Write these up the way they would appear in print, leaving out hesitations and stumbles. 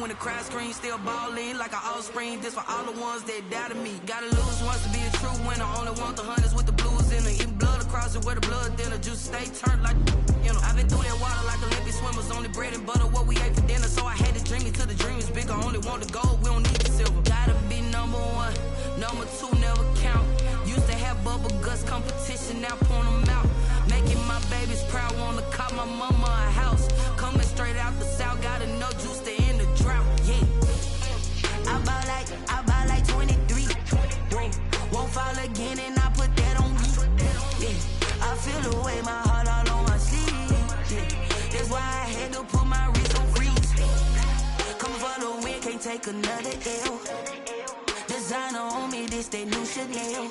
when the crowd screams, still ballin' like an offspring. This for all the ones that doubted me. Gotta lose once to be a true winner. Only want the hunters with the blues in it. Eating blood across it where the blood dinner. Juice stay turned like, you know. I've been through that water like Olympic swimmers. Only bread and butter what we ate for dinner. So I had to dream it till the dream is bigger. Only want the gold, we don't need the silver. Gotta be number one, number two never count. Used to have bubble guts competition, now point them out. Making my babies proud, wanna cop my mama a house. Coming straight out the south, gotta know juice to end the drought, yeah. I bought like 23. Won't fall again and I put that on me. Yeah. I feel the way, my heart all on my sleeve. Yeah. That's why I had to put my wrist on freeze. Come for the win, can't take another L. Designer on me, this that new Chanel.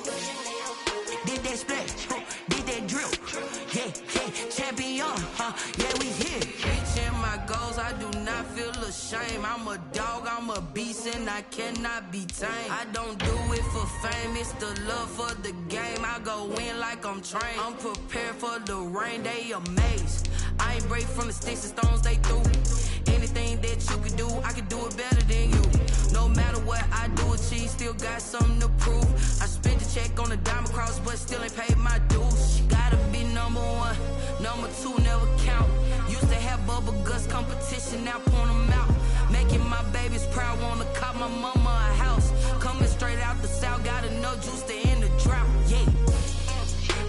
Did that splash, did that drill. Yeah, champion, yeah, we here. Reaching my goals, I do not feel ashamed. I'm a dog, I'm a beast, and I cannot be tamed. I don't do it for fame, it's the love for the game. I go in like I'm trained. I'm prepared for the rain, they amazed. I ain't break from the sticks and stones they threw. Anything that you can do, I can do it better than you. No matter what I do, achieve, still got something to prove. I spent the check on the diamond cross, but still ain't paid my dues. Gotta be number one, number two never count. Used to have bubble guts competition, now point them out. Making my babies proud, wanna cop my mama a house. Coming straight out the south, gotta know juice to end the drought, yeah.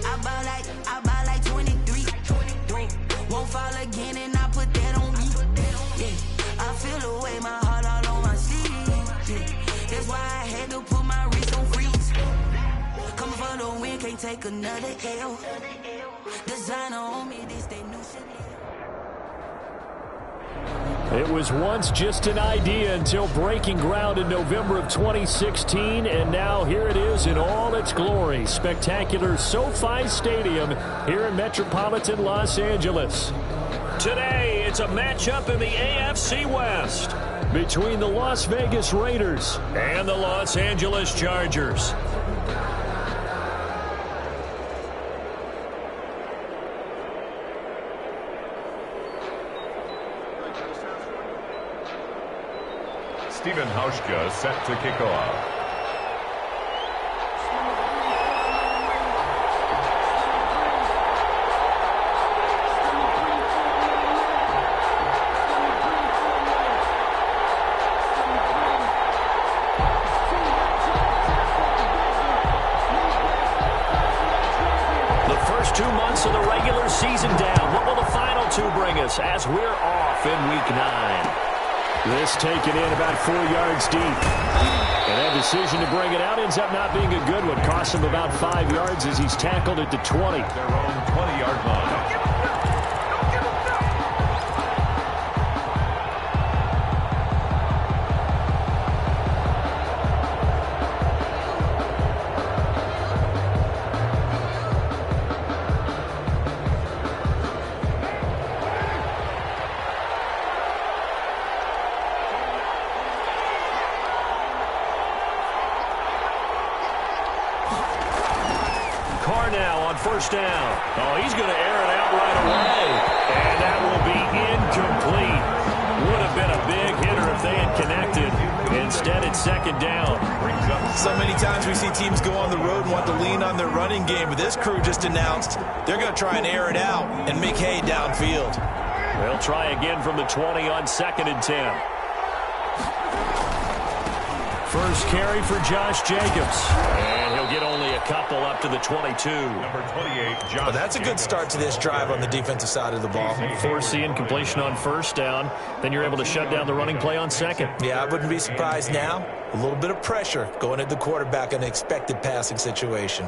I bought like 23. Won't fall again and I put that on me. Yeah, I feel the way, my heart all on my sleeve. Yeah, that's why I had to put my wrist on freeze. Coming for the win, can't take another L. Designer on me, this they new Chanel. It was once just an idea until breaking ground in November of 2016, and now here it is in all its glory. Spectacular SoFi Stadium here in metropolitan Los Angeles. Today, it's a matchup in the AFC West between the Las Vegas Raiders and the Los Angeles Chargers. Steven Hauschka set to kick off. The first 2 months of the regular season down. What will the final two bring us as we're off in Week 9? This taken in about 4 yards deep. And that decision to bring it out ends up not being a good one. Costs him about 5 yards as he's tackled at the 20. Their own 20-yard line. First down. Oh, he's going to air it out right away. And that will be incomplete. Would have been a big hitter if they had connected. Instead, it's second down. So many times we see teams go on the road and want to lean on their running game, but this crew just announced they're going to try and air it out and make hay downfield. They'll try again from the 20 on 2nd and 10. First carry for Josh Jacobs. And he'll get only a couple up to the 22. Number 28, Josh That's a good start to this drive on the defensive side of the ball. Force incompletion on first down. Then you're able to shut down the running play on second. Yeah, I wouldn't be surprised now. A little bit of pressure going at the quarterback in an expected passing situation.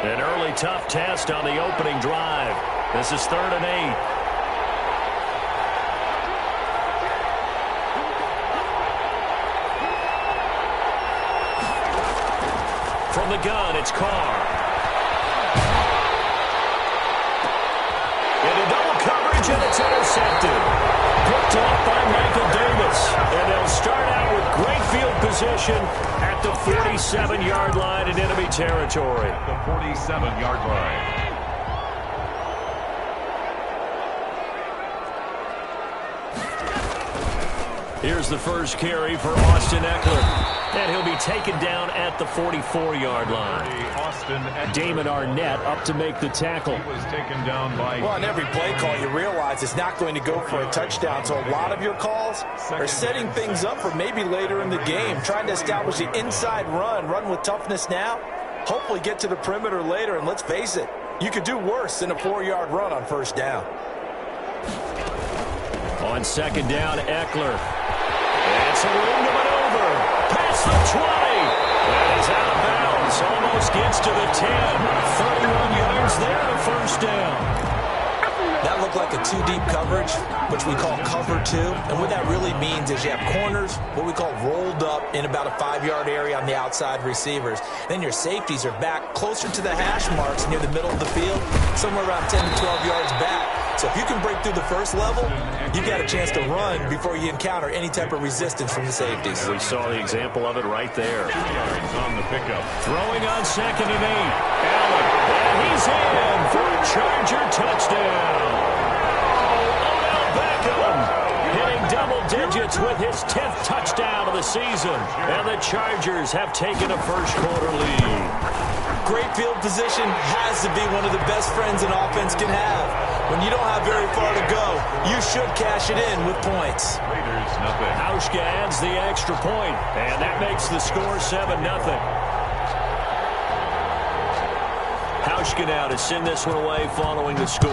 An early tough test on the opening drive. This is 3rd and 8. From the gun, it's Carr. Into double coverage, and it's intercepted. Picked off by Michael Davis. And they'll start out with great field position at the 47-yard line in enemy territory. The 47-yard line. Here's the first carry for Austin Eckler. And he'll be taken down at the 44-yard line. Damon Arnett up to make the tackle. He was taken down by... Well, on every play call, you realize it's not going to go for a touchdown. So a lot of your calls are setting things up for maybe later in the game, trying to establish the inside run with toughness now, hopefully get to the perimeter later. And let's face it, you could do worse than a 4-yard run on first down. On second down, Eckler. It's a room to maneuver. Past the 20. And he's out of bounds. Almost gets to the 10. 31 yards there, a first down. That looked like a two-deep coverage, which we call cover two. And what that really means is you have corners, what we call rolled up in about a 5-yard area on the outside receivers. Then your safeties are back closer to the hash marks near the middle of the field, somewhere around 10 to 12 yards back. So if you can break through the first level, you've got a chance to run before you encounter any type of resistance from the safeties. We saw the example of it right there. on the pickup. Throwing on second and 8. Allen, and he's in for a Charger touchdown. Odell Beckham hitting double digits with his 10th touchdown of the season. And the Chargers have taken a first-quarter lead. Great field position has to be one of the best friends an offense can have. When you don't have very far to go, you should cash it in with points. Raiders, nothing. Hauschka adds the extra point, and that makes the score 7-0. Hauschka now to send this one away following the score.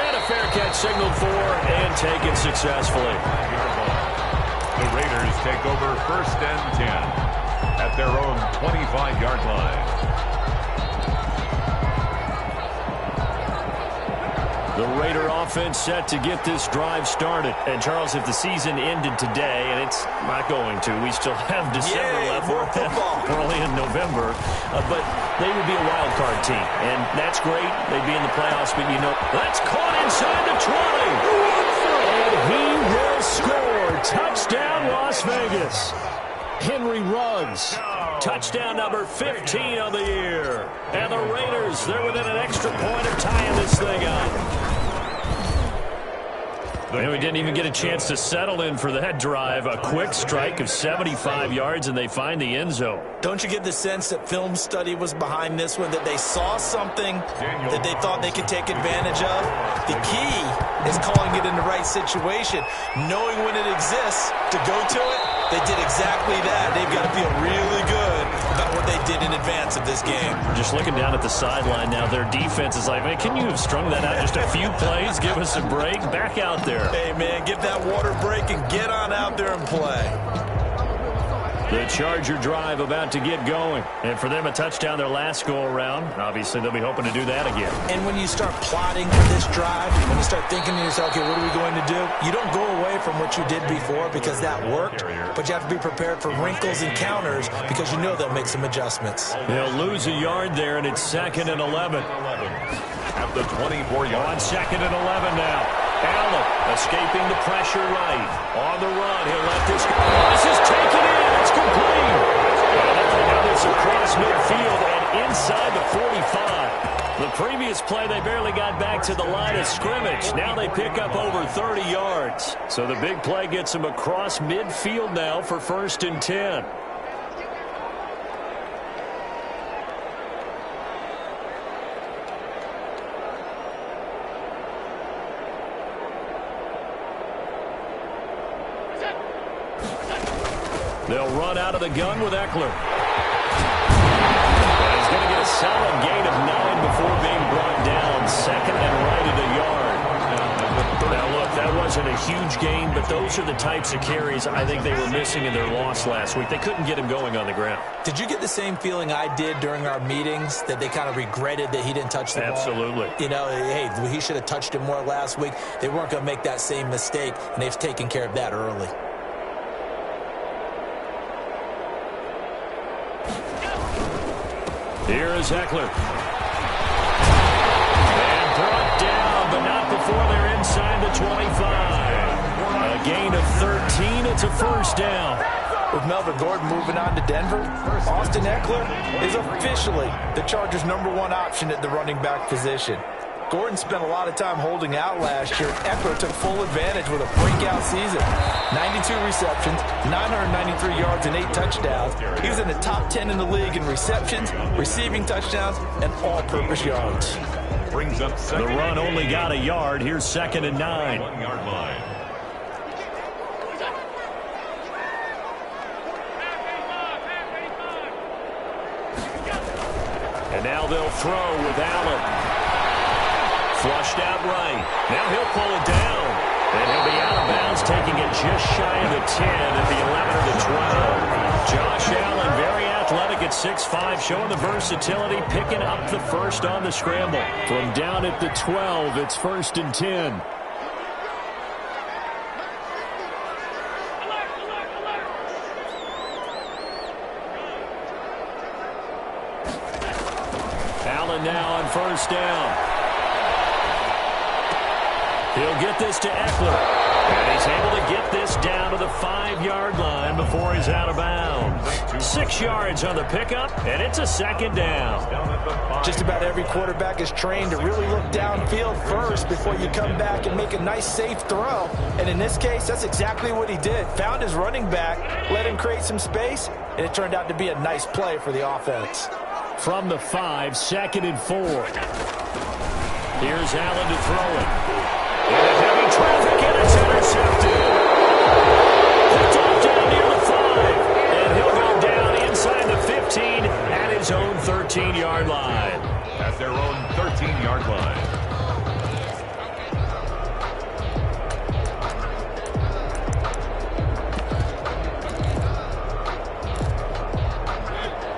And a fair catch signaled for and taken successfully. The Raiders take over 1st and 10 at their own 25-yard line. The Raider offense set to get this drive started. And, Charles, if the season ended today, and it's not going to, we still have December left. More football. We're only in November. But they would be a wild card team. And that's great. They'd be in the playoffs, but you know. That's caught inside the 20. And he will score. Touchdown, Las Vegas. Henry Ruggs. Touchdown number 15 of the year. And the Raiders, they're within an extra point of tying this thing up. And we didn't even get a chance to settle in for that drive. A quick strike of 75 yards, and they find the end zone. Don't you get the sense that film study was behind this one, that they saw something that they thought they could take advantage of? The key is calling it in the right situation, knowing when it exists to go to it. They did exactly that. They've got to feel really good about what they did in advance of this game. Just looking down at the sideline now, their defense is like, man, can you have strung that out just a few plays? Give us a break. Back out there. Hey, man, give that water break and get on out there and play. The Charger drive about to get going. And for them, a touchdown their last go-around. Obviously, they'll be hoping to do that again. And when you start plotting for this drive, when you start thinking to yourself, okay, what are we going to do? You don't go away from what you did before because that worked, but you have to be prepared for wrinkles and counters because you know they'll make some adjustments. They'll lose a yard there, and it's 2nd and 11. At the 24-yard. On 2nd and 11 now. Allen escaping the pressure right. On the run, he'll let this go. This is taken in. It's complete. And it's across midfield and inside the 45. The previous play, they barely got back to the line of scrimmage. Now they pick up over 30 yards. So the big play gets them across midfield now for 1st and 10. They'll run out of the gun with Eckler. And he's going to get a solid gain of 9 before being brought down. 2nd and right at a yard. Now, look, that wasn't a huge gain, but those are the types of carries I think they were missing in their loss last week. They couldn't get him going on the ground. Did you get the same feeling I did during our meetings, that they kind of regretted that he didn't touch the ball? Absolutely. You know, hey, he should have touched it more last week. They weren't going to make that same mistake, and they've taken care of that early. Here is Eckler. And brought down, but not before they're inside the 25. A gain of 13. It's a first down. With Melvin Gordon moving on to Denver, Austin Eckler is officially the Chargers' #1 option at the running back position. Gordon spent a lot of time holding out last year. Eckler took full advantage with a breakout season. 92 receptions, 993 yards, and 8 touchdowns. He was in the top 10 in the league in receptions, receiving touchdowns, and all-purpose yards. Brings up the run only got a yard. Here's 2nd and 9. 1-yard line. And now they'll throw with Allen. Flushed out right. Now he'll pull it down. And he'll be out of bounds, taking it just shy of the 10 at the 11 or the 12. Josh Allen, very athletic at 6'5", showing the versatility, picking up the first on the scramble. From down at the 12, it's 1st and 10. Allen now on 1st down. He'll get this to Eckler. And he's able to get this down to the 5-yard line before he's out of bounds. 6 yards on the pickup, and it's a 2nd down. Just about every quarterback is trained to really look downfield first before you come back and make a nice, safe throw. And in this case, that's exactly what he did. Found his running back, let him create some space, and it turned out to be a nice play for the offense. From the 5, 2nd and 4. Here's Allen to throw it. And heavy traffic, and it's intercepted. Picked off down near the 5. And he'll go down inside the 15 at his own 13-yard line. At their own 13-yard line.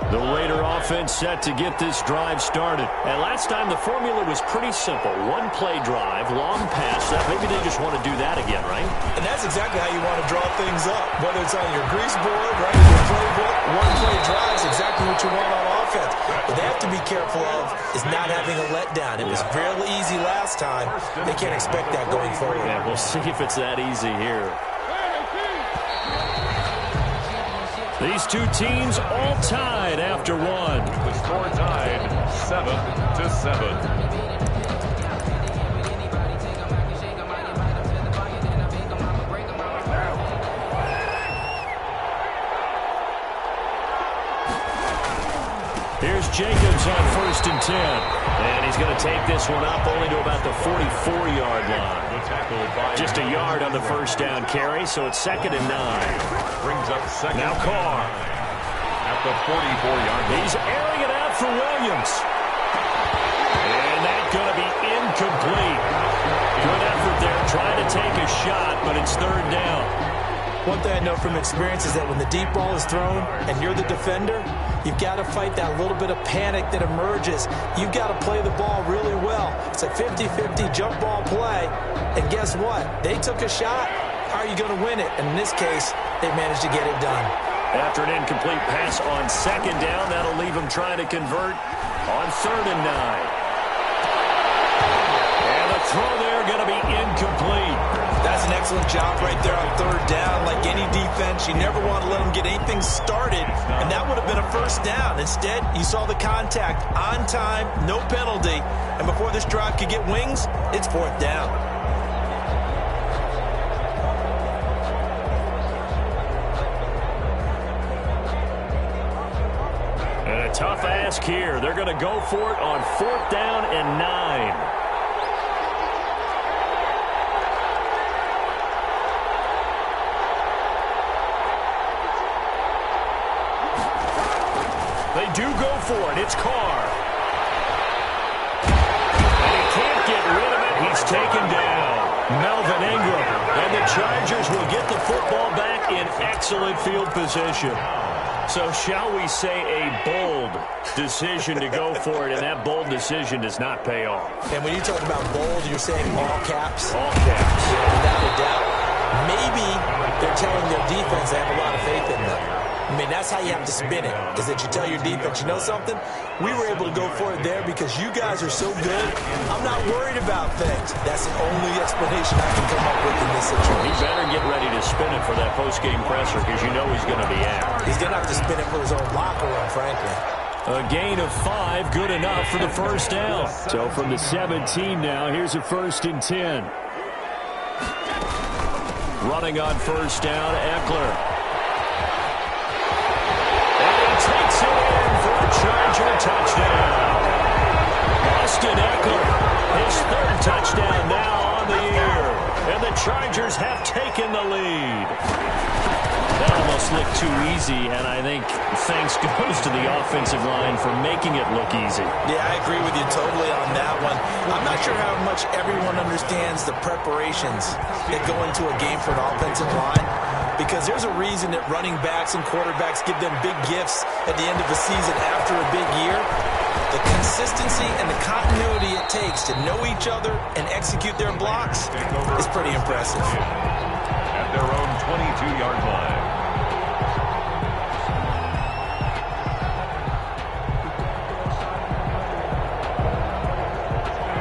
The Raider offense set to get this drive started. And last time the formula was pretty simple. One-play drive, long pass. Maybe they just want to do that again, right? And that's exactly how you want to draw things up. Whether it's on your grease board, right in your playbook, one-play drive is exactly what you want on offense. What they have to be careful of is not having a letdown. It was fairly easy last time. They can't expect that going forward. Yeah, we'll see if it's that easy here. These two teams all tied after one. The score tied 7-7. Here's Jacobs on 1st and 10. And he's going to take this one up only to about the 44-yard line. Just a yard on the 1st down carry, so it's 2nd and 9. Brings up 2nd. Now Carr. At the 44-yard line. He's airing it out for Williams. And that's going to be incomplete. Good effort there, trying to take a shot, but it's 3rd down. One thing I know from experience is that when the deep ball is thrown and you're the defender, you've got to fight that little bit of panic that emerges. You've got to play the ball really well. It's a 50-50 jump ball play. And guess what? They took a shot. How are you going to win it? And in this case, they managed to get it done. After an incomplete pass on 2nd down, that'll leave them trying to convert on 3rd and 9. And the throw there going to be incomplete. That's an excellent job right there on 3rd down. Like any defense, you never want to let them get anything started, and that would have been a 1st down. Instead, you saw the contact on time, no penalty, and before this drive could get wings, it's 4th down. And a tough ask here. They're going to go for it on 4th down and 9. They do go for it. It's Carr. And he can't get rid of it. He's taken down. Melvin Ingram. And the Chargers will get the football back in excellent field position. So shall we say a bold decision to go for it, and that bold decision does not pay off. And when you talk about bold, you're saying all caps? All caps. Yeah, without a doubt. Maybe they're telling their defense they have a lot of faith in them. I mean, that's how you have to spin it, is that you tell your defense, you know something? We were able to go for it there because you guys are so good. I'm not worried about things. That's the only explanation I can come up with in this situation. He better get ready to spin it for that post-game presser because you know he's going to be out. He's going to have to spin it for his own locker room, frankly. A gain of 5, good enough for the first down. So from the 17 now, here's a 1st and 10. Running on first down, Eckler. And he takes it in for a Charger touchdown. Austin Eckler, his 3rd touchdown now on the year. And the Chargers have taken the lead. That almost looked too easy, and I think thanks goes to the offensive line for making it look easy. Yeah, I agree with you totally on that one. I'm not sure how much everyone understands the preparations that go into a game for an offensive line, because there's a reason that running backs and quarterbacks give them big gifts at the end of the season after a big year. The consistency and the continuity it takes to know each other and execute their blocks is pretty impressive. At their own 22-yard line.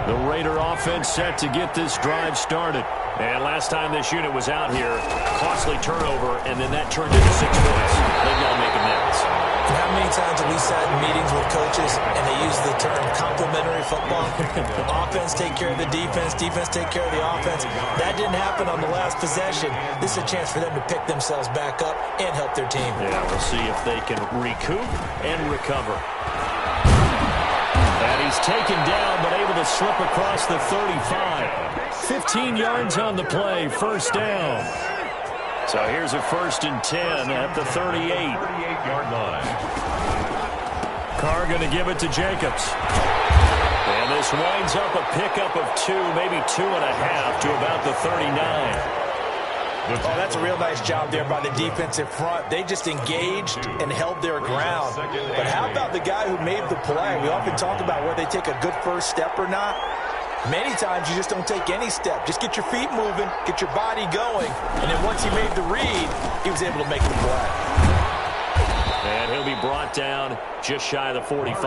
The Raider offense set to get this drive started. And last time this unit was out here, costly turnover, and then that turned into 6 points. They've got to make amends. And how many times have we sat in meetings with coaches and they use the term complementary football? Offense take care of the defense, defense take care of the offense. That didn't happen on the last possession. This is a chance for them to pick themselves back up and help their team. Yeah, we'll see if they can recoup and recover. And he's taken down but able to slip across the 35. 15 yards on the play, first down. So here's a 1st and 10 at the 38-yard line. Carr going to give it to Jacobs. And this winds up a pickup of 2, maybe 2.5 to about the 39. Oh, that's a real nice job there by the defensive front. They just engaged and held their ground. But how about the guy who made the play? We often talk about whether they take a good first step or not. Many times you just don't take any step. Just get your feet moving, get your body going, and then once he made the read, he was able to make the play. And he'll be brought down just shy of the 45.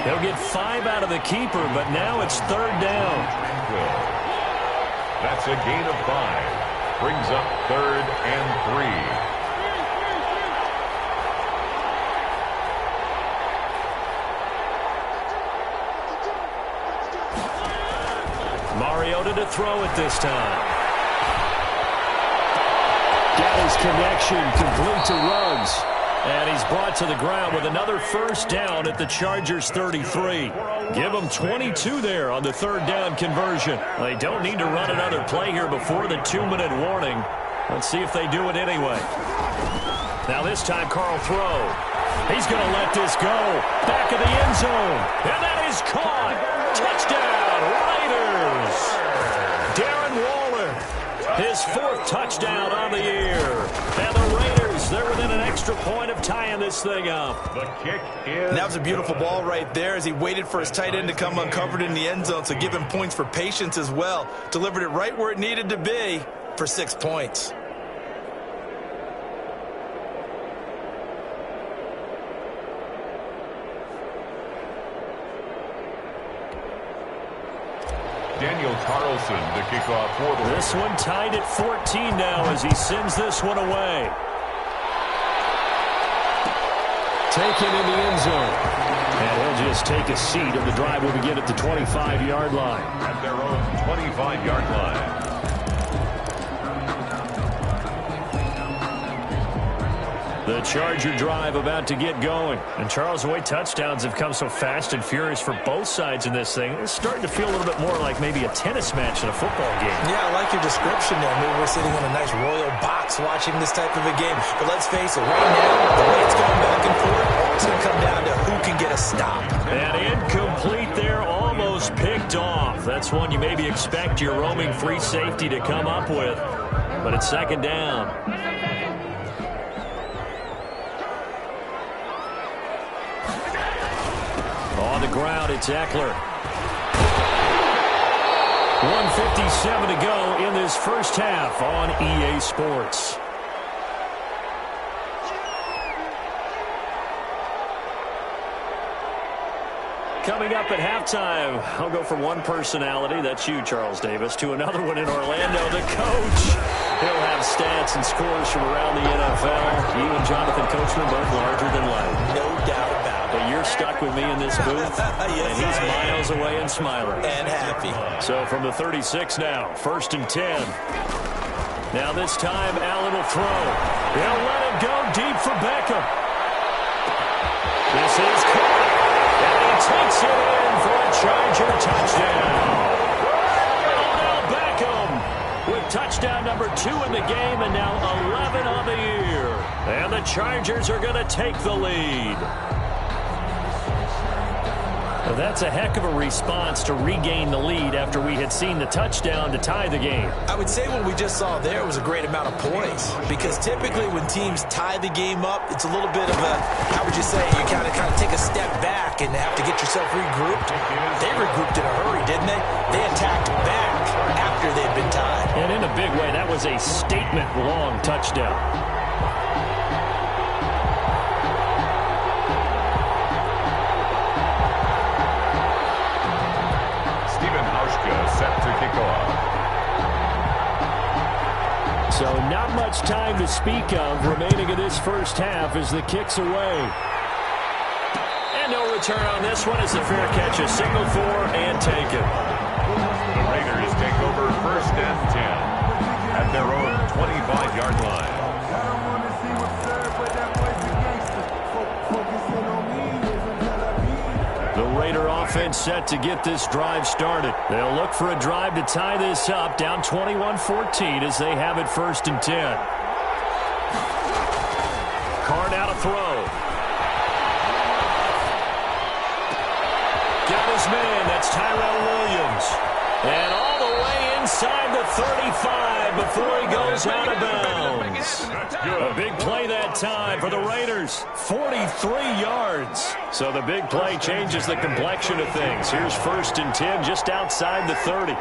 He'll get 5 out of the keeper, but now it's 3rd down. That's a gain of 5. Brings up 3rd and 3. Mariota to throw it this time. Got his connection complete to Ruggs. And he's brought to the ground with another first down at the Chargers 33. Give them 22 there on the 3rd down conversion. They don't need to run another play here before the 2-minute warning. Let's see if they do it anyway. Now this time Carl throw. He's going to let this go. Back of the end zone. And that is caught. Touchdown, Raiders. Darren Waller, his 4th touchdown on the year. And the Raiders, they're within an extra point of tying this thing up. The kick is... And that was a beautiful ball right there as he waited for his tight end to come uncovered in the end zone, so give him points for patience as well. Delivered it right where it needed to be for 6 points. Daniel Carlson to kick off for the... This one tied at 14 now as he sends this one away. Taken in the end zone. And he'll just take a seat, and the drive will begin at the 25-yard line. At their own 25-yard line. The Charger drive about to get going. And Charles, the way touchdowns have come so fast and furious for both sides in this thing, it's starting to feel a little bit more like maybe a tennis match in a football game. Yeah, I like your description there. Maybe we're sitting in a nice royal box watching this type of a game. But let's face it, right now, the way it's going back and forth, it's going to come down to who can get a stop. And incomplete there, almost picked off. That's one you maybe expect your roaming free safety to come up with. But it's 2nd down. On the ground, it's Eckler. 1:57 to go in this first half on EA Sports. Coming up at halftime, I'll go from one personality, that's you, Charles Davis, to another one in Orlando, the coach. He'll have stats and scores from around the NFL. You and Jonathan Coachman both larger than life. No doubt about it. But you're stuck with me in this booth, Yes, and he's miles away and smiling. And happy. So from the 36 now, 1st and 10. Now this time, Allen will throw. He'll let it go deep for Beckham. This is caught, and he takes it in for a Charger touchdown. Odell Beckham with touchdown number 2 in the game, and now 11 on the year. And the Chargers are going to take the lead. Well, that's a heck of a response to regain the lead after we had seen the touchdown to tie the game. I would say what we just saw there was a great amount of poise, because typically when teams tie the game up, it's a little bit of a, how would you say, you kind of take a step back and have to get yourself regrouped. They regrouped in a hurry, didn't they? They attacked back after they'd been tied. And in a big way, that was a statement-long touchdown. Set to kick off. So not much time to speak of remaining in this first half as the kick's away. And no return on this one as the fair catch is signaled for and taken. The Raiders take over 1st and 10 at their own 25-yard line. Raider offense set to get this drive started. They'll look for a drive to tie this up, down 21-14 as they have it 1st and 10. Carr now to throw. Got his man, that's Tyrell Williams. And all the way inside the 35 before he goes out of bounds. A big play that time for the Raiders, 43 yards. So the big play changes the complexion of things. Here's 1st and 10 just outside the 30.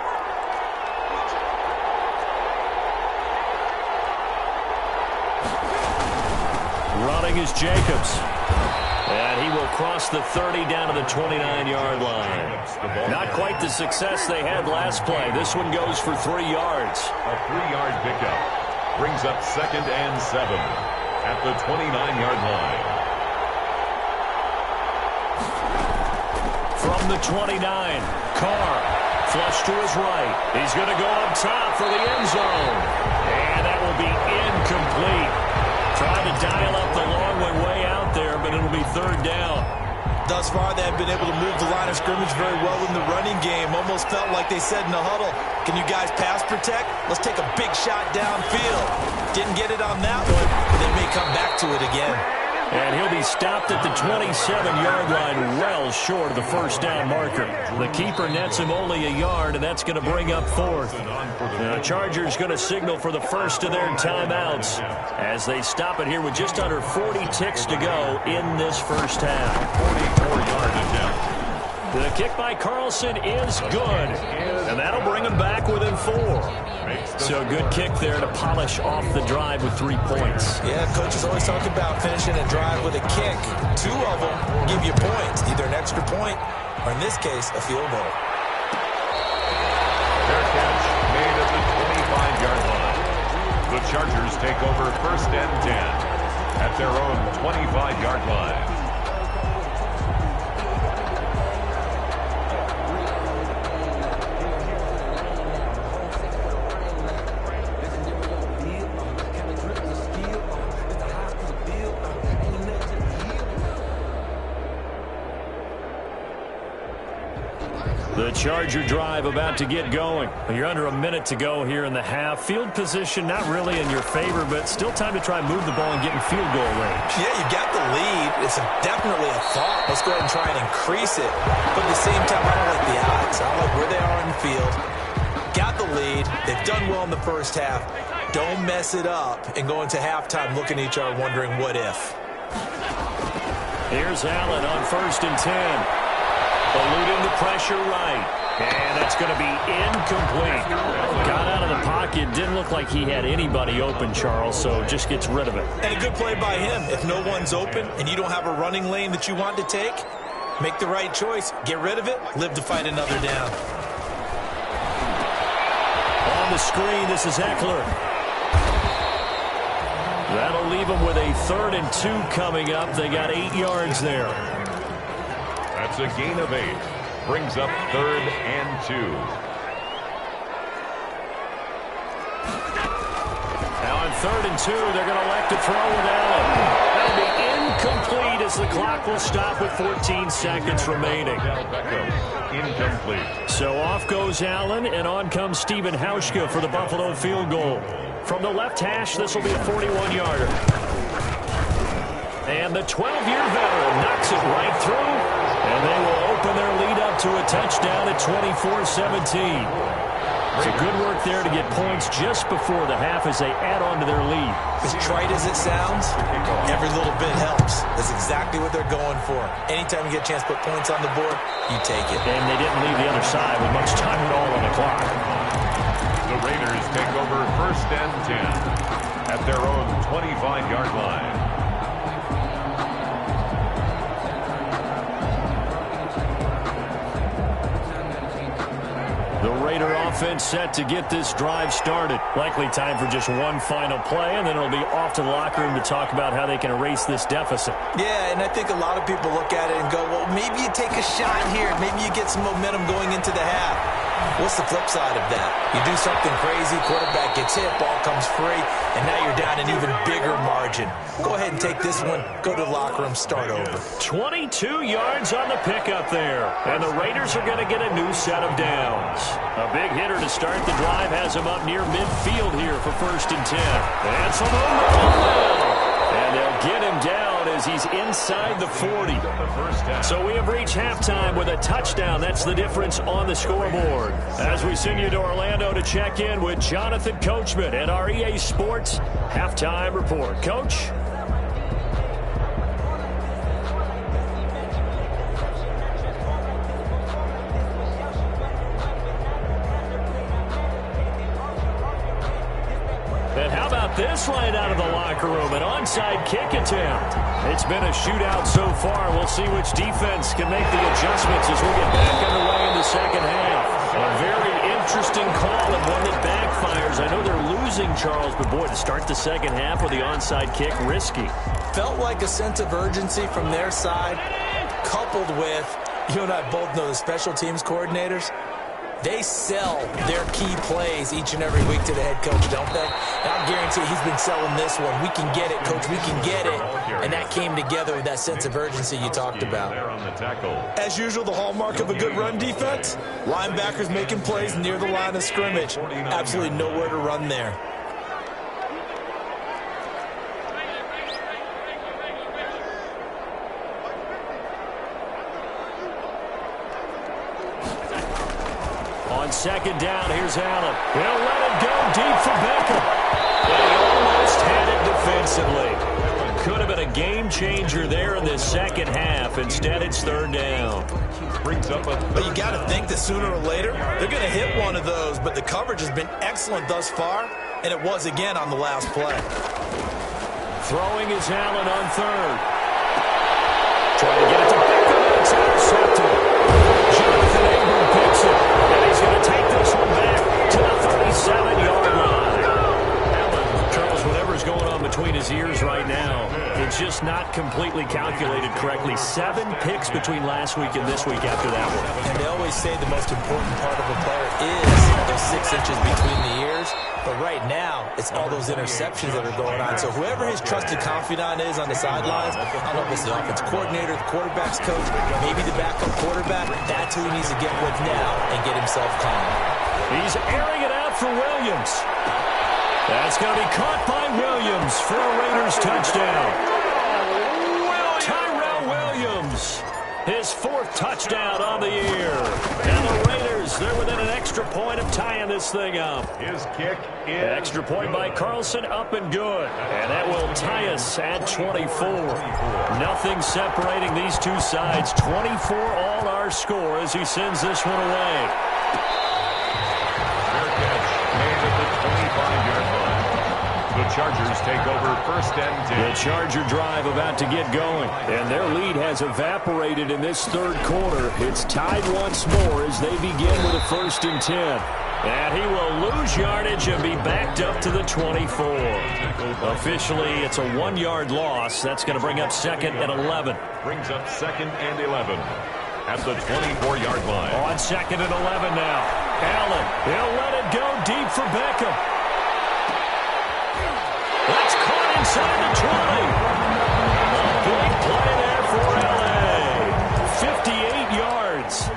Running is Jacobs. And he will cross the 30 down to the 29-yard line. Not quite the success they had last play. This one goes for 3 yards. A 3-yard pickup brings up 2nd and 7 at the 29-yard line. From the 29, Carr, flush to his right. He's going to go up top for the end zone. And that will be incomplete. Trying to dial up the long one way out there, but it'll be 3rd down. Thus far, they have been able to move the line of scrimmage very well in the running game. Almost felt like they said in the huddle, can you guys pass protect? Let's take a big shot downfield. Didn't get it on that one, but they may come back to it again. And he'll be stopped at the 27-yard line, well short of the 1st down marker. The keeper nets him only a yard, and that's going to bring up 4th. The Chargers going to signal for the first of their timeouts as they stop it here with just under 40 ticks to go in this first half. 44-yard attempt. The kick by Carlson is good, and that'll bring him back within 4. So good kick there to polish off the drive with 3 points. Yeah, coaches always talk about finishing a drive with a kick. 2 of them give you points, either an extra point or, in this case, a field goal. Fair catch made at the 25-yard line. The Chargers take over 1st and 10 at their own 25-yard line. The Charger drive about to get going. You're under a minute to go here in the half. Field position not really in your favor, but still time to try and move the ball and get in field goal range. Yeah, you got the lead. It's definitely a thought. Let's go ahead and try and increase it. But at the same time, I don't like the odds. I don't like where they are in the field. Got the lead. They've done well in the first half. Don't mess it up and go into halftime looking at each other wondering what if. Here's Allen on 1st and 10. Eluding the pressure right. And that's going to be incomplete. Got out of the pocket. Didn't look like he had anybody open, Charles, so just gets rid of it. And a good play by him. If no one's open and you don't have a running lane that you want to take, make the right choice. Get rid of it. Live to fight another down. On the screen, this is Eckler. That'll leave them with a 3rd and 2 coming up. They got 8 yards there. It's a gain of 8. Brings up 3rd and 2. Now on 3rd and 2, they're going to elect to throw with Allen. That'll be incomplete as the clock will stop with 14 seconds remaining. Incomplete. So off goes Allen, and on comes Stephen Hauschka for the Buffalo field goal. From the left hash, this will be a 41-yarder. And the 12-year veteran knocks it right through, and they will open their lead up to a touchdown at 24-17. So good work there to get points just before the half as they add on to their lead. As trite as it sounds, every little bit helps. That's exactly what they're going for. Anytime you get a chance to put points on the board, you take it. And they didn't leave the other side with much time at all on the clock. The Raiders take over 1st and 10 at their own 25-yard line. The Raider offense set to get this drive started. Likely time for just one final play, and then it'll be off to the locker room to talk about how they can erase this deficit. Yeah, and I think a lot of people look at it and go, well, maybe you take a shot here. Maybe you get some momentum going into the half. What's the flip side of that? You do something crazy, quarterback gets hit, ball comes free, and now you're down an even bigger margin. Go ahead and take this one, go to the locker room, start over. 22 yards on the pickup there, and the Raiders are going to get a new set of downs. A big hitter to start the drive has him up near midfield here for 1st and 10. And some and they'll get him down as he's inside the 40. So we have reached halftime with a touchdown. That's the difference on the scoreboard. As we send you to Orlando to check in with Jonathan Coachman at our EA Sports Halftime Report. Coach? And how about this right out of the locker room? An onside kick attempt. It's been a shootout so far. We'll see which defense can make the adjustments as we get back underway in the second half. A very interesting call and one that backfires. I know they're losing, Charles, but boy, to start the second half with the onside kick, risky. Felt like a sense of urgency from their side, coupled with, you and I both know the special teams coordinators, they sell their key plays each and every week to the head coach, don't they? And I guarantee he's been selling this one. We can get it, coach. We can get it. And that came together with that sense of urgency you talked about. As usual, the hallmark of a good run defense, linebackers making plays near the line of scrimmage. Absolutely nowhere to run there. On 2nd down, here's Allen. He'll let it go deep for Beckham. And he almost had it defensively. Could have been a game changer there in this second half. Instead, it's 3rd down. But you got to think that sooner or later, they're going to hit one of those. But the coverage has been excellent thus far, and it was again on the last play. Throwing is Allen on 3rd. Trying to get it to Beckham. It's intercepted. Jonathan Abram picks it. And he's going to take this one back to the 37-yard line. Allen, Charles, whatever's going on between his ears right now, it's just not completely calculated correctly. 7 picks between last week and this week after that one. And they always say the most important part of a player is those 6 inches between the ears. But right now, it's all those interceptions that are going on. So whoever his trusted confidant is on the sidelines, I don't know if it's the offense coordinator, the quarterback's coach, maybe the backup quarterback, that's who he needs to get with now and get himself calm. He's airing it out for Williams. That's going to be caught by Williams for a Raiders touchdown. Tyrell Williams, his 4th touchdown on the year. And the Raiders, they're within an extra point of tying this thing up. His kick is extra point by Carlson, up and good. And that will tie us at 24. Nothing separating these two sides. 24 all our score as he sends this one away. Fair catch made at the 25-yard line. The Chargers take over 1st and 10. The Charger drive about to get going. And their lead has evaporated in this 3rd quarter. It's tied once more as they begin with a 1st and 10. And he will lose yardage and be backed up to the 24. Officially, it's a 1-yard loss. That's going to bring up 2nd and 11. Brings up 2nd and 11. at the 24-yard line. On 2nd and 11 now. Allen, he'll let it go deep for Beckham. That's caught inside the 20. A big play there for L.A. 58 yards.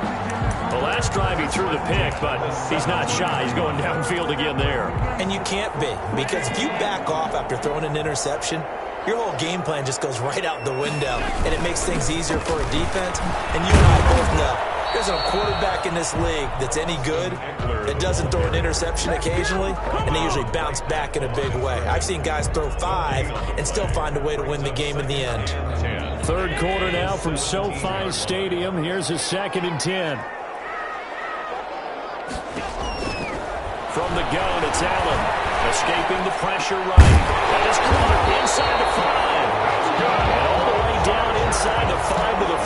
The last drive he threw the pick, but he's not shy. He's going downfield again there. And you can't be, because if you back off after throwing an interception, your whole game plan just goes right out the window, and it makes things easier for a defense. And you and I both know there's a quarterback in this league that's any good that doesn't throw an interception occasionally, and they usually bounce back in a big way. I've seen guys throw 5 and still find a way to win the game in the end. Third quarter now from SoFi Stadium. Here's a 2nd and 10. From the gun, it's Allen. Escaping the pressure right. That is caught inside the 5. And all the way down inside the 5 to the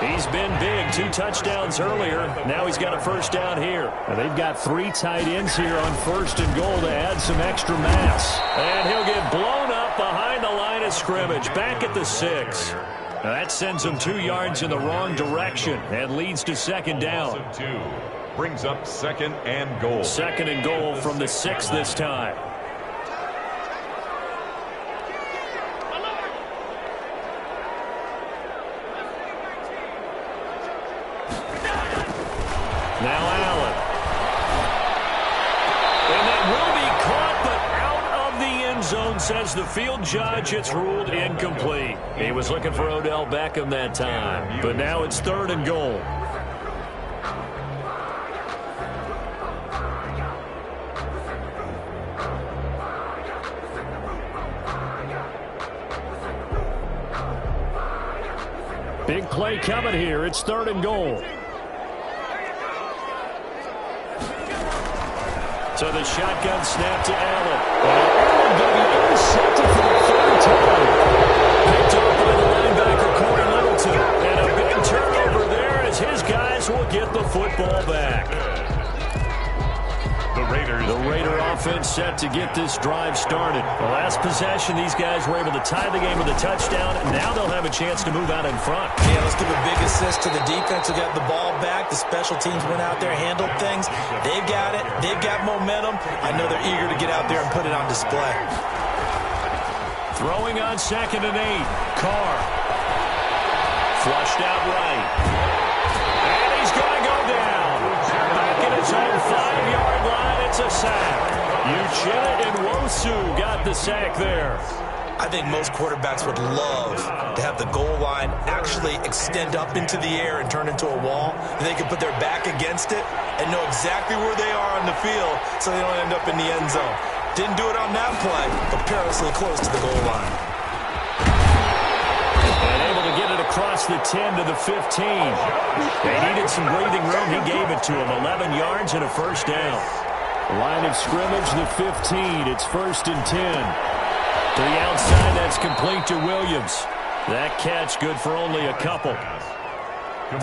4. He's been big. 2 touchdowns earlier. Now he's got a first down here. And they've got 3 tight ends here on 1st and goal to add some extra mass. And he'll get blown up behind the line of scrimmage. Back at the 6. Now that sends him 2 yards in the wrong direction and leads to 2nd down. Brings up 2nd and goal. 2nd and goal from the 6 this time. Now Allen. And that will be caught, but out of the end zone, says the field judge. It's ruled incomplete. He was looking for Odell Beckham that time, but now it's 3rd and goal. Big play coming here. It's 3rd and goal. So the shotgun snap to Allen. Allen going to be intercepted for the 3rd time. Picked up by the linebacker, Corey Littleton. And a big turnover there as his guys will get the football back. The Raider offense set to get this drive started. The last possession, these guys were able to tie the game with a touchdown, and now they'll have a chance to move out in front. Yeah, let's give a big assist to the defense who got the ball back. The special teams went out there, handled things. They've got it. They've got momentum. I know they're eager to get out there and put it on display. Throwing on 2nd and 8. Carr. Flushed out right. And he's going to go down. Back in his own 5-yard line. It's a sack. Uchenna and Nwosu got the sack there. I think most quarterbacks would love to have the goal line actually extend up into the air and turn into a wall. And they can put their back against it and know exactly where they are on the field so they don't end up in the end zone. Didn't do it on that play, but perilously close to the goal line. And able to get it across the 10 to the 15. They needed some breathing room. He gave it to him. 11 yards and a first down. Line of scrimmage, the 15. It's 1st and 10. To the outside, that's complete to Williams. That catch good for only a couple.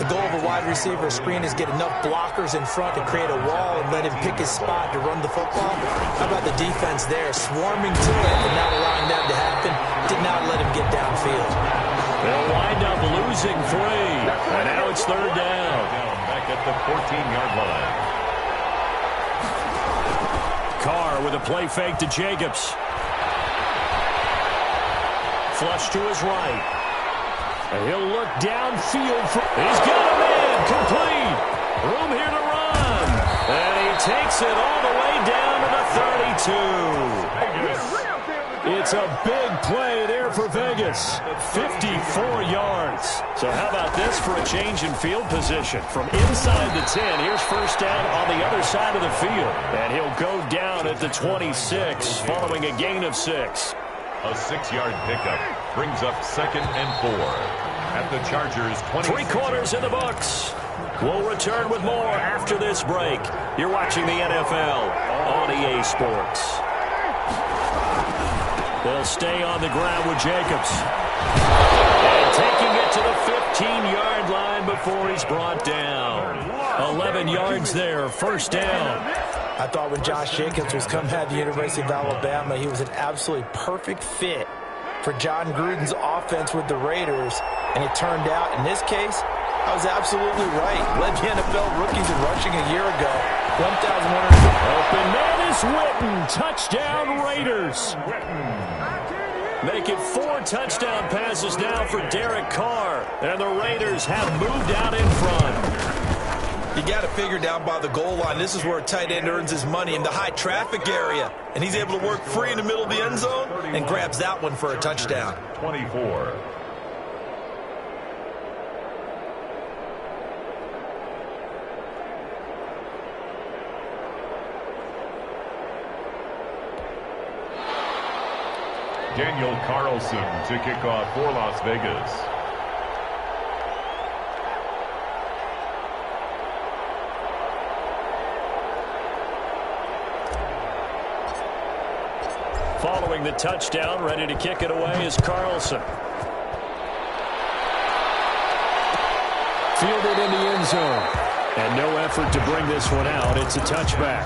The goal of a wide receiver screen is get enough blockers in front to create a wall and let him pick his spot to run the football. How about the defense there, swarming to it and not allowing that to happen? Did not let him get downfield. They'll wind up losing 3. And now it's 3rd down. Back at the 14-yard line. Carr with a play fake to Jacobs. Flush to his right. And he'll look downfield. He's got a man. Complete. Room here to run. And he takes it all the way down to the 32. It's a big play there for Vegas. 54 yards. So how about this for a change in field position? From inside the 10, here's first down on the other side of the field. And he'll go down at the 26 following a gain of 6. A 6-yard pickup brings up 2nd and 4 at the Chargers' 20. 3 quarters in the books. We'll return with more after this break. You're watching the NFL on EA Sports. They'll stay on the ground with Jacobs. And taking it to the 15-yard line before he's brought down. 11 yards there, first down. I thought when Josh Jacobs was coming out of the University of Alabama, he was an absolutely perfect fit for for John Gruden's offense with the Raiders, and it turned out, in this case, I was absolutely right. Led the NFL rookies in rushing a year ago. 1,100. Open man is Witten. Touchdown, Raiders. Make it 4 touchdown passes now for Derek Carr. And the Raiders have moved out in front. You got to figure down by the goal line. This is where a tight end earns his money, in the high traffic area. And he's able to work free in the middle of the end zone and grabs that one for a touchdown. 24. Daniel Carlson to kick off for Las Vegas. Following the touchdown, ready to kick it away is Carlson. Fielded in the end zone. And no effort to bring this one out. It's a touchback.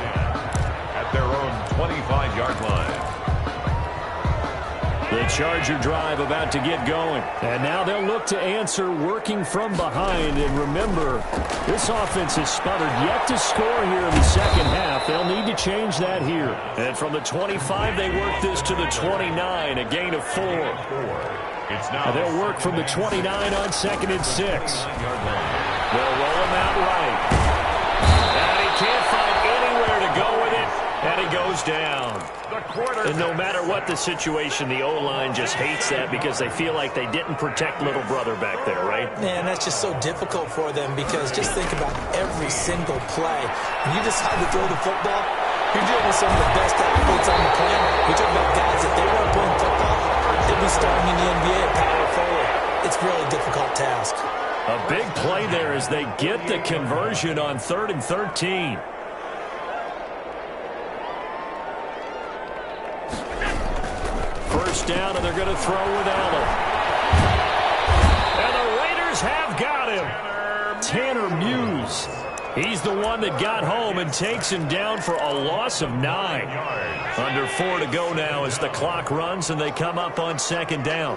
At their own 25-yard line. The Charger drive about to get going. And now they'll look to answer working from behind. And remember, this offense has sputtered yet to score here in the second half. They'll need to change that here. And from the 25, they work this to the 29, a gain of 4. And they'll work from the 29 on 2nd and 6. They'll roll him out right. And he can't find anywhere to go with it. And he goes down. And no matter what the situation, the O-line just hates that because they feel like they didn't protect little brother back there, right? Man, that's just so difficult for them because just think about every single play. When you decide to throw the football, you're dealing with some of the best athletes on the planet. You're talking about guys that they weren't playing football, they'd be starting in the NBA at power forward. It's a really difficult task. A big play there as they get the conversion on 3rd and 13. First down, and they're going to throw with Allen. And the Raiders have got him. Tanner Muse. He's the one that got home and takes him down for a loss of 9. Under 4 to go now as the clock runs, and they come up on 2nd down.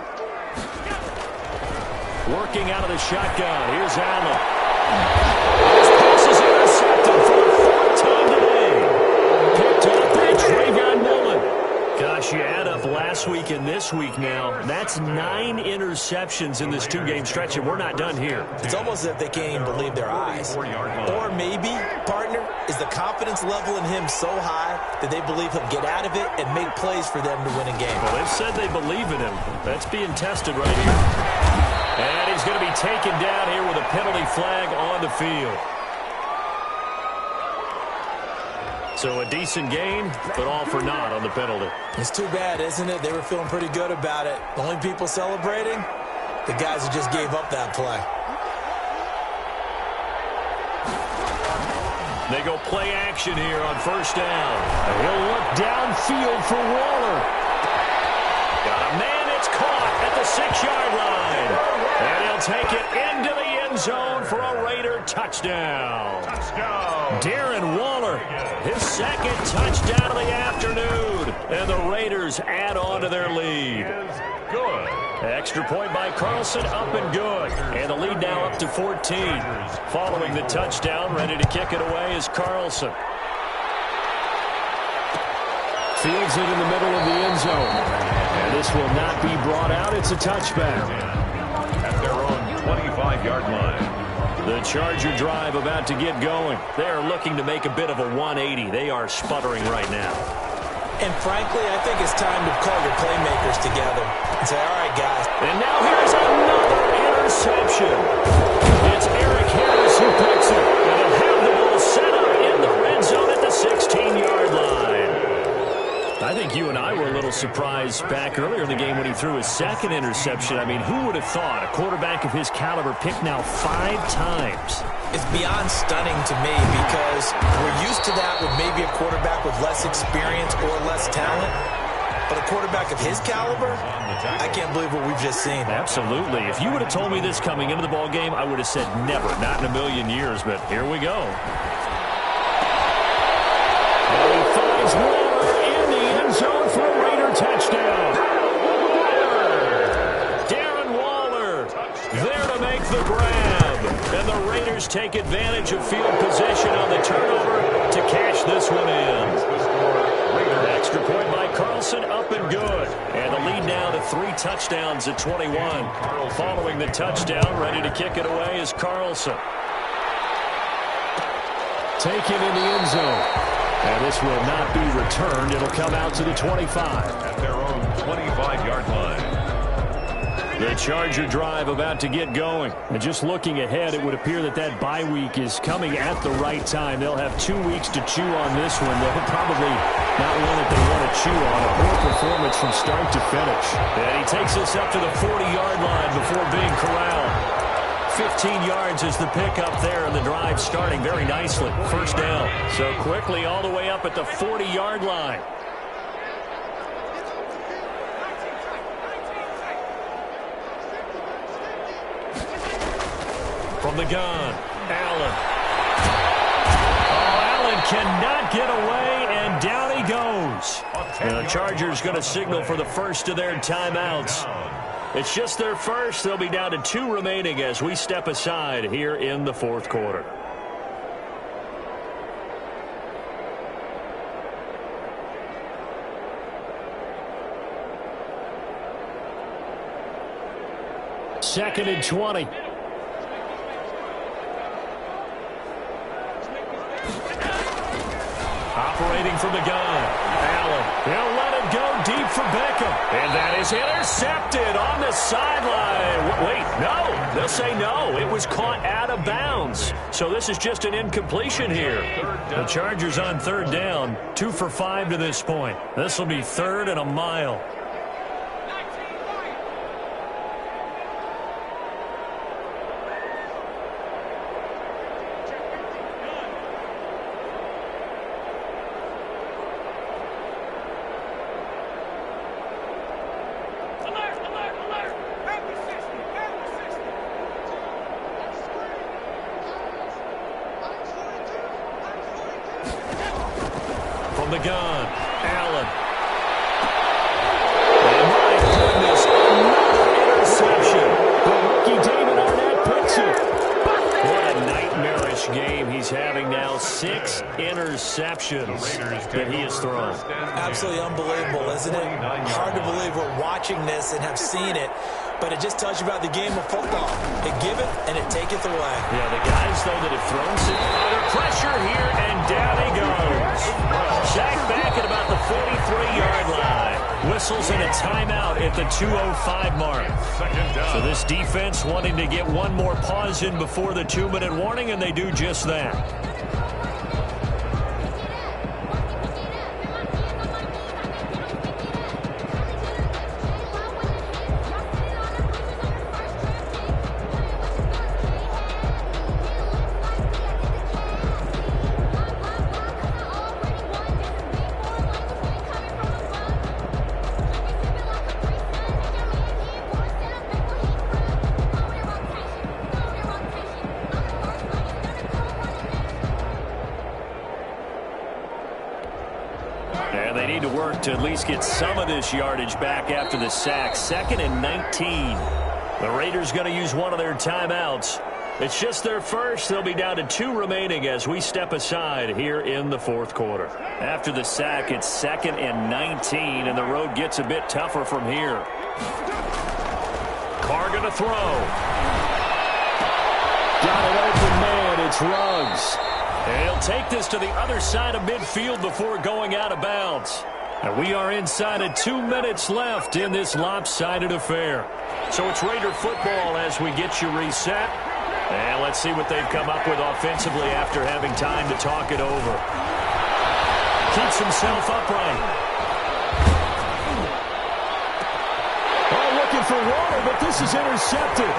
Working out of the shotgun. Here's Allen. His pass is intercepted for the 4th time today. Picked up by Trayvon Mullen. Gosh, you add up last week and this week now. That's 9 interceptions in this 2-game stretch, and we're not done here. It's almost as if they can't even believe their eyes. Or maybe, partner, is the confidence level in him so high that they believe he'll get out of it and make plays for them to win a game. Well, they've said they believe in him. That's being tested right here. And he's going to be taken down here with a penalty flag on the field. So a decent game, but all for naught on the penalty. It's too bad, isn't it? They were feeling pretty good about it. The only people celebrating, the guys who just gave up that play. They go play action here on 1st down. He'll look downfield for Waller. Got a man, it's caught at the 6-yard line. And he'll take it into the end zone for a Raider touchdown. Darren Waller, his 2nd touchdown of the afternoon. And the Raiders add on to their lead. Good. Extra point by Carlson, up and good. And the lead now up to 14. Following the touchdown, ready to kick it away is Carlson. Fields it in the middle of the end zone. And this will not be brought out. It's a touchback. At their own 25-yard line. The Charger drive about to get going. They're looking to make a bit of a 180. They are sputtering right now. And frankly, I think it's time to call your playmakers together and say, all right, guys. And now here's another interception. It's Eric Harris who picks it. And they'll have the ball set up in the red zone at the 16-yard line. I think you and I were a little surprised back earlier in the game when he threw his 2nd interception. I mean, who would have thought a quarterback of his caliber picked now 5 times? It's beyond stunning to me because we're used to that with maybe a quarterback with less experience or less talent. But a quarterback of his caliber, I can't believe what we've just seen. Absolutely. If you would have told me this coming into the ball game, I would have said never, not in a million years. But here we go. And he finds Waller in the end zone for a Raider touchdown. Raiders take advantage of field position on the turnover to cash this one in. Extra point by Carlson, up and good. And the lead now to 3 touchdowns at 21. Following the touchdown, ready to kick it away is Carlson. Taken in the end zone. And this will not be returned. It'll come out to the 25. At their own 25-yard line. The Charger drive about to get going. And just looking ahead, it would appear that that bye week is coming at the right time. They'll have 2 weeks to chew on this one. They'll probably not one that they want to chew on. A poor performance from start to finish. And he takes us up to the 40-yard line before being corralled. 15 yards is the pickup there, and the drive starting very nicely. First down. So quickly all the way up at the 40-yard line. From the gun, Allen. Oh, Allen cannot get away, and down he goes. And the Chargers going to signal for the first of their timeouts. It's just their first. They'll be down to 2 remaining as we step aside here in the fourth quarter. Second and 20. Operating from the gun. Allen. He'll let it go deep for Beckham. And that is intercepted on the sideline. Wait, no. They'll say no. It was caught out of bounds. So this is just an incompletion here. The Chargers on third down. 2 for 5 to this point. This will be 3rd and a mile. From the gun, Allen. And my goodness, another interception. The rookie David Arnett picks it. What a nightmarish game he's having now. 6 interceptions that he has thrown. Absolutely unbelievable, isn't it? Hard to believe we're watching this and have seen it. But it just tells you about the game of football. It giveth and it taketh away. Yeah, the guys, though, that have thrown some under pressure here, and down he goes. Sacked back at about the 43-yard line. Whistles and a timeout at the 2:05 mark. So this defense wanting to get one more pause in before the 2-minute warning, and they do just that. And they need to work to at least get some of this yardage back after the sack. 2nd and 19. The Raiders going to use one of their timeouts. It's just their first. They'll be down to 2 remaining as we step aside here in the fourth quarter. After the sack, it's 2nd and 19, and the road gets a bit tougher from here. Carr going to throw. Got an open man. It's Ruggs. And he'll take this to the other side of midfield before going out of bounds. And we are inside of 2 minutes left in this lopsided affair. So it's Raider football as we get you reset. And let's see what they've come up with offensively after having time to talk it over. Keeps himself upright. Oh, looking for water, but this is intercepted.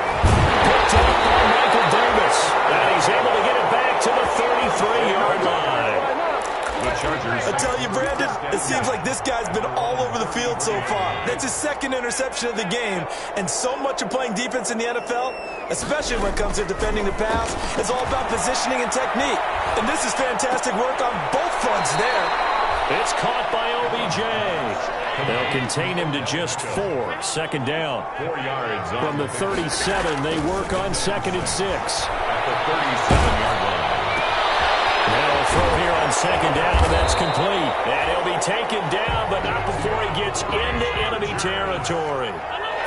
Picked up by Michael Davis. And he's able to get it back to the 33-yard line. The Chargers. I tell you, Brandon, it seems like this guy's been all over the field so far. That's his 2nd interception of the game. And so much of playing defense in the NFL, especially when it comes to defending the pass, is all about positioning and technique. And this is fantastic work on both fronts there. It's caught by OBJ. They'll contain him to just 4. Second down. 4 yards. From the 37, they work on 2nd and 6. At the 37-yard line. Now a throw here on 2nd down, and that's complete. And he'll be taken down, but not before he gets into enemy territory.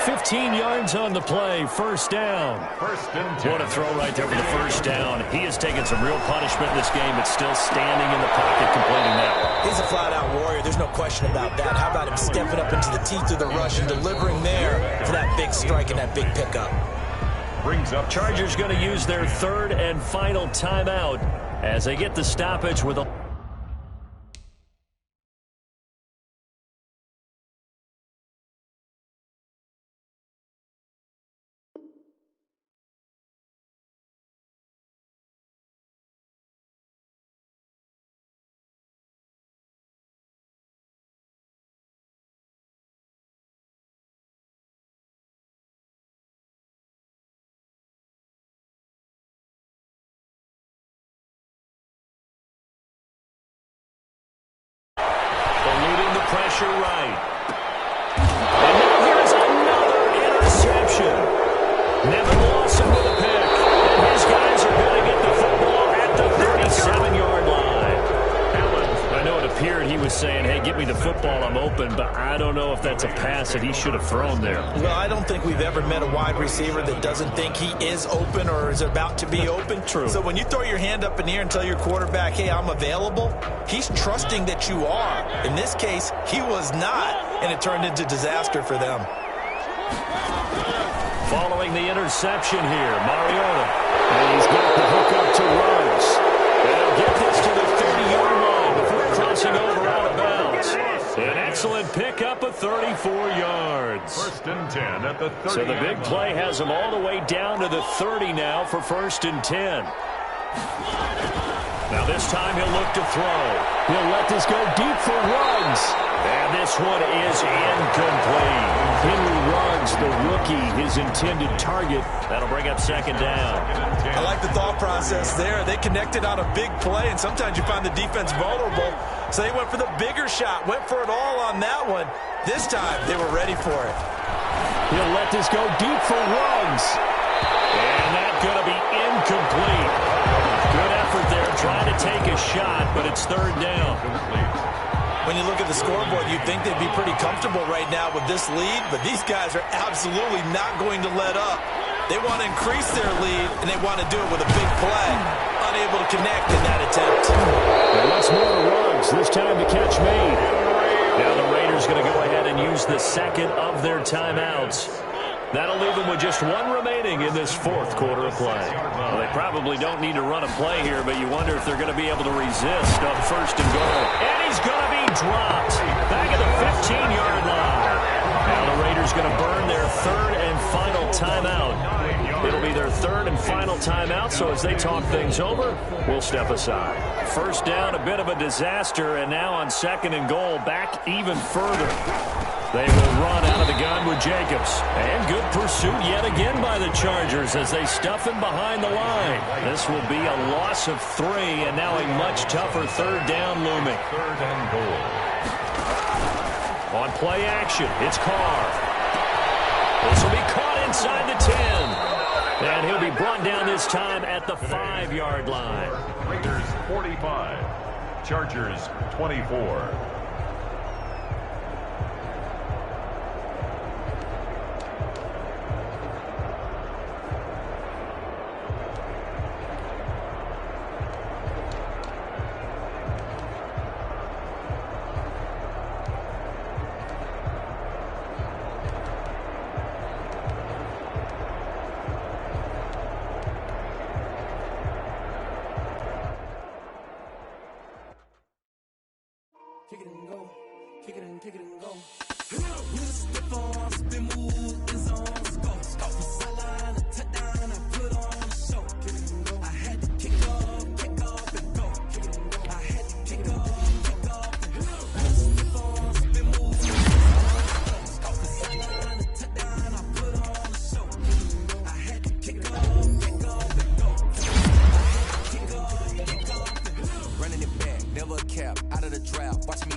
15 yards on the play, first down. First and 10. What a throw right there for the first down. He has taken some real punishment in this game, but still standing in the pocket completing that one. He's a flat-out warrior. There's no question about that. How about him stepping up into the teeth of the rush and delivering there for that big strike and that big pickup? Brings up Chargers going to use their 3rd and final timeout as they get the stoppage with a... pressure right. And now here's another interception. Nevin Lawson with a pick. And his guys are going to get the football at the 37-yard line. I know it appeared he was saying, hey, give me the football, I'm open, but I don't know if that's a pass that he should have thrown there. Well, I don't think we've ever met a wide receiver that doesn't think he is open or is about to be open. True. So when you throw your hand up in the air and tell your quarterback, hey, I'm available, he's trusting that you are. In this case, he was not, and it turned into disaster for them. Following the interception here, Mariota. And he's got the hook up to Ruggs. They'll get this to the 30-yard line before crossing over out of bounds. An excellent pickup of 34 yards. First and 10 at the 30. So the big play has them all the way down to the 30 now for first and 10. Now this time he'll look to throw. He'll let this go deep for Ruggs. And this one is incomplete. Henry Ruggs, the rookie, his intended target. That'll bring up second down. I like the thought process there. They connected on a big play, and sometimes you find the defense vulnerable. So they went for the bigger shot, went for it all on that one. This time, they were ready for it. He'll let this go deep for Ruggs. And that's going to be incomplete. Good effort there, trying to take a shot, but it's third down. When you look at the scoreboard, you'd think they'd be pretty comfortable right now with this lead, but these guys are absolutely not going to let up. They want to increase their lead, and they want to do it with a big play. Unable to connect in that attempt. And once more to Ruggs, this time the catch made. Now the Raiders going to go ahead and use the second of their timeouts. That'll leave them with just one remaining in this fourth quarter of play. Well, they probably don't need to run a play here, but you wonder if they're going to be able to resist on first and goal. And he's going to be dropped back at the 15-yard line. Now the Raiders going to burn their third and final timeout. It'll be their third and final timeout, so as they talk things over, we'll step aside. First down, a bit of a disaster, and now on second and goal, back even further. They will run out of the gun with Jacobs. And good pursuit yet again by the Chargers as they stuff him behind the line. This will be a loss of 3, and now a much tougher third down looming. Third and goal. On play action, it's Carr. This will be caught inside the 10. And he'll be brought down this time at the 5-yard line. Raiders 45. Chargers 24. Kick it and go, kick it and go. Step on, spin move, in zone, go. Off the sideline, a touchdown, I put on a show. Kick it and go. I had to kick off and go. Kick it and go. I had to kick off and go. Step on, spin move, in zone, go. Off the sideline, a touchdown, I put on a show. I had to kick off and go. I had to kick off and go. Running it back, never a cap, out of the draft. Watch me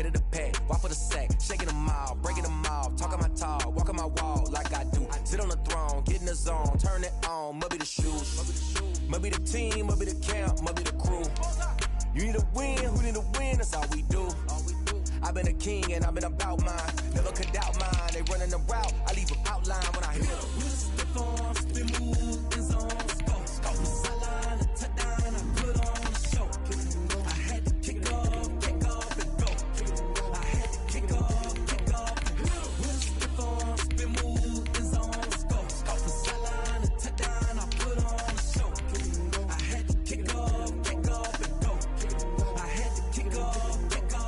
Hit of the pack, walk for the sack, shaking them all, breaking them off, talking my talk, walking my wall like I do. Sit on the throne, get in the zone, turn it on, must be the shoes, must be the team, must be the camp, must be the crew. You need a win, who need a win, that's all we do. I've been a king and I've been about mine, never could doubt mine. They running the route, I leave them outline when I hit them. Step on, spin move, in zone, scope. Sideline, a touchdown, I put on the show. I had to kick off and go. I had to kick off and go. Step on, spin move, in zone, scope. Sideline, a touchdown, I put on the show. I had to kick off and go. I had to kick off and go.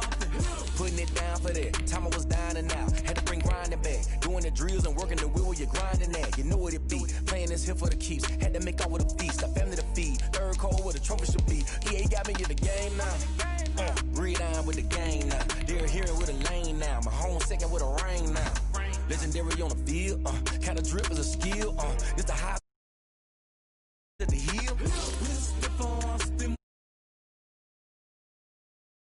Putting it down for that. Time I was down and out. Had to bring grinding back. Doing the drills and working the wheel where you're grinding at. You know what it be. Playing this here for the keeps. Had to make out with a feast. A family to feed. Third cold where the trophy should be. EA got me in the game now. Read on with the game now. They're hearing with a lane now. My home second with a rain now. Legendary on the field. Kind of drip is a skill. It's the high.